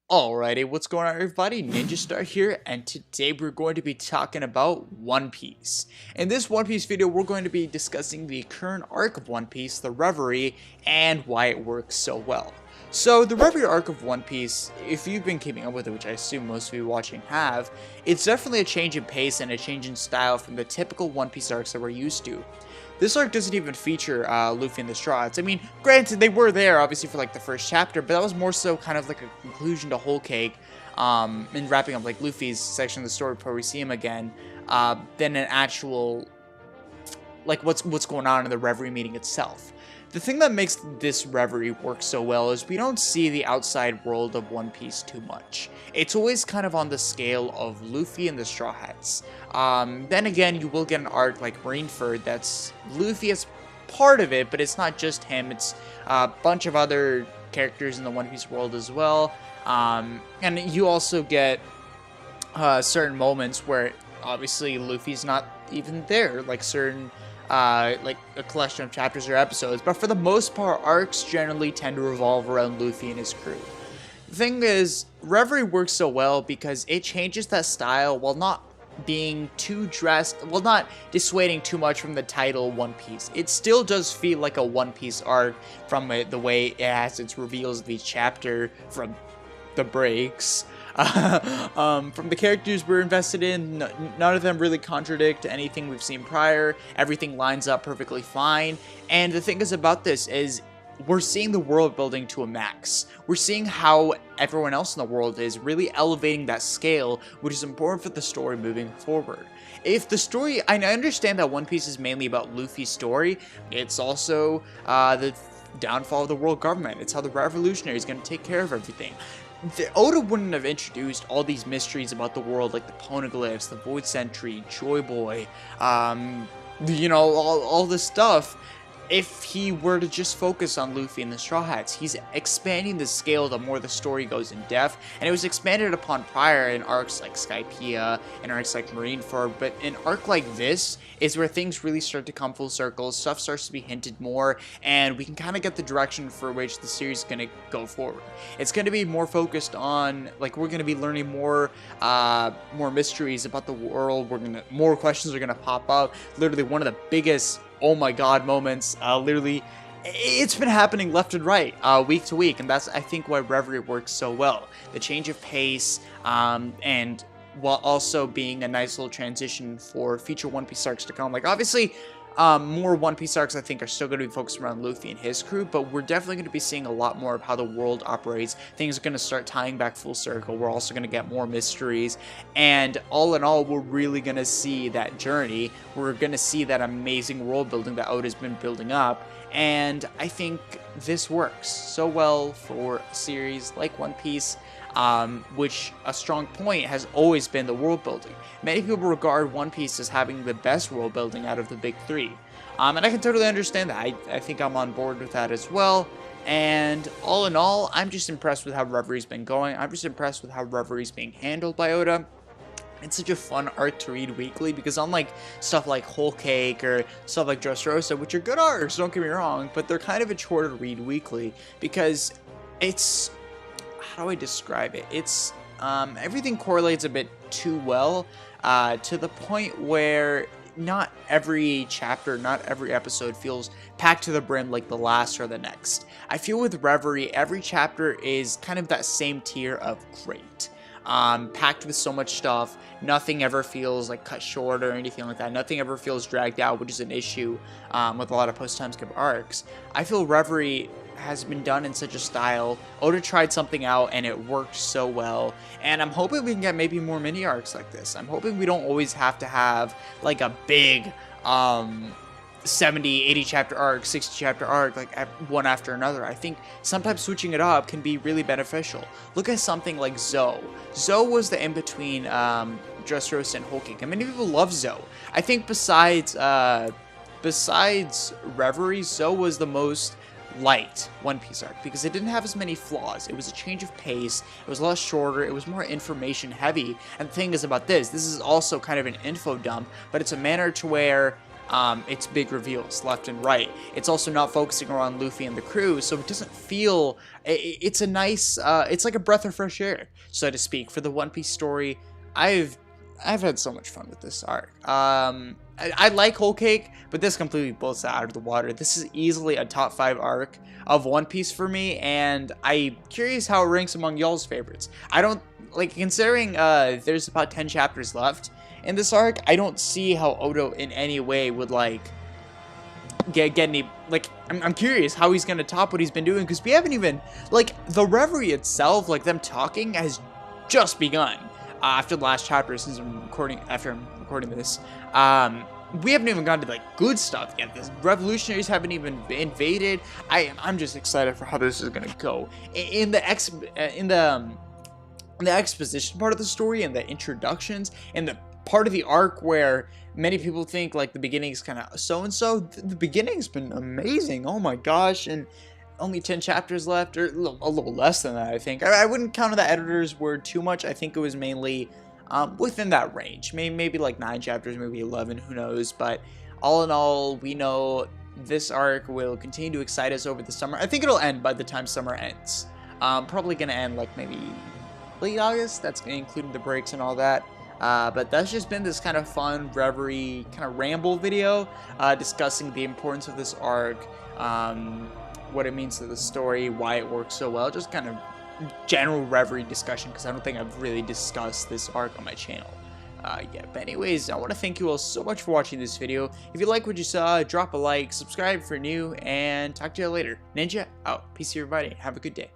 Alrighty, what's going on everybody? Ninja Star here, and today we're going to be talking about One Piece. In this One Piece video, we're going to be discussing the current arc of One Piece, the Reverie, and why it works so well. So, the Reverie arc of One Piece, if you've been keeping up with it, which I assume most of you watching have, it's definitely a change in pace and a change in style from the typical One Piece arcs that we're used to. This arc doesn't even feature Luffy and the Straw Hats. I mean, granted, they were there, obviously, for, like, the first chapter, but that was more so kind of like a conclusion to Whole Cake, and wrapping up, like, Luffy's section of the story before we see him again, than an actual, like, what's going on in the Reverie meeting itself. The thing that makes this Reverie work so well is we don't see the outside world of One Piece too much. It's always kind of on the scale of Luffy and the Straw Hats. Then again, you will get an arc like Marineford that's Luffy as part of it, but it's not just him. It's a bunch of other characters in the One Piece world as well. And you also get certain moments where obviously Luffy's not even there, like certain like a collection of chapters or episodes, but for the most part, arcs generally tend to revolve around Luffy and his crew. The thing is, Reverie works so well because it changes that style while not being too dressed, well, not dissuading too much from the title One Piece. It still does feel like a One Piece arc from the way it has its reveals of each chapter, from the breaks. From the characters we're invested in, none of them really contradict anything we've seen prior. Everything lines up perfectly fine. And the thing is about this is we're seeing the world building to a max. We're seeing how everyone else in the world is really elevating that scale, which is important for the story moving forward. If the story, I understand that One Piece is mainly about Luffy's story, it's also the downfall of the world government. It's how the revolutionary is going to take care of everything. Oda wouldn't have introduced all these mysteries about the world, like the poneglyphs, the Void Sentry, Joy Boy, you know, all this stuff, if he were to just focus on Luffy and the Straw Hats. He's expanding the scale the more the story goes in depth, and it was expanded upon prior in arcs like Skypiea and arcs like Marineford, but an arc like this is where things really start to come full circle, stuff starts to be hinted more, and we can kind of get the direction for which the series is going to go forward. It's going to be more focused on, like, we're going to be learning more mysteries about the world, more questions are going to pop up. Literally one of the biggest oh my god moments, literally, it's been happening left and right, week to week, and that's, I think, why Reverie works so well. The change of pace, and while also being a nice little transition for future One Piece arcs to come. Like, obviously, more One Piece arcs, I think, are still going to be focused around Luffy and his crew, but we're definitely going to be seeing a lot more of how the world operates. Things are going to start tying back full circle. We're also going to get more mysteries, and all in all, we're really going to see that journey. We're going to see that amazing world building that Oda's been building up, and I think this works so well for a series like One Piece, which a strong point has always been the world building. Many people regard One Piece as having the best world building out of the big three, and I can totally understand that. I think I'm on board with that as well. And all in all, I'm just impressed with how Reverie's been going. I'm just impressed with how Reverie's being handled by Oda. It's such a fun arc to read weekly because unlike stuff like Whole Cake or stuff like Dressrosa, which are good arcs, don't get me wrong, but they're kind of a chore to read weekly because it's, how do I describe it? It's, everything correlates a bit too well, to the point where not every chapter, not every episode feels packed to the brim like the last or the next. I feel with Reverie, every chapter is kind of that same tier of great. Packed with so much stuff, nothing ever feels like cut short or anything like that. Nothing ever feels dragged out, which is an issue with a lot of post-time skip arcs. I feel Reverie has been done in such a style. Oda tried something out and it worked so well, and I'm hoping we can get maybe more mini arcs like this. I'm hoping we don't always have to have like a big 70, 80 chapter arc, 60 chapter arc, like one after another. I think sometimes switching it up can be really beneficial. Look at something like Zoe. Zoe was the in-between Dressrosa and Whole Cake, and many people love Zoe. I think besides Reverie, Zoe was the most light One Piece arc because it didn't have as many flaws. It was a change of pace, it was a lot shorter, it was more information heavy. And the thing is about this is also kind of an info dump, but it's a manner to where It's big reveals left and right. It's also not focusing around Luffy and the crew, so it doesn't feel. It's a nice. It's like a breath of fresh air, so to speak, for the One Piece story. I've had so much fun with this arc. I like Whole Cake, but this completely blows it out of the water. This is easily a top 5 arc of One Piece for me, and I'm curious how it ranks among y'all's favorites. I don't like, considering there's about 10 chapters left in this arc. I don't see how Oda in any way would like get any, like, I'm curious how he's gonna top what he's been doing, because we haven't even, like, the Reverie itself, like them talking, has just begun. After the last chapter, after I'm recording this, we haven't even gotten to like good stuff yet. The revolutionaries haven't even invaded. I'm just excited for how this is gonna go in the exposition part of the story, and the introductions, and the part of the arc where many people think like the beginning is kind of so and so. The beginning's been amazing. Oh my gosh, and only 10 chapters left, or a little less than that, I think. I wouldn't count on the editor's word too much. I think it was mainly within that range. Maybe like 9 chapters, maybe 11, who knows. But all in all, we know this arc will continue to excite us over the summer. I think it'll end by the time summer ends. Probably going to end like maybe late August. That's including the breaks and all that. But that's just been this kind of fun Reverie kind of ramble video discussing the importance of this arc, what it means to the story, why it works so well, just kind of general Reverie discussion, because I don't think I've really discussed this arc on my channel yet. But anyways, I want to thank you all so much for watching this video. If you like what you saw, drop a like, subscribe for new, and talk to you later. Ninja out. Peace everybody. Have a good day.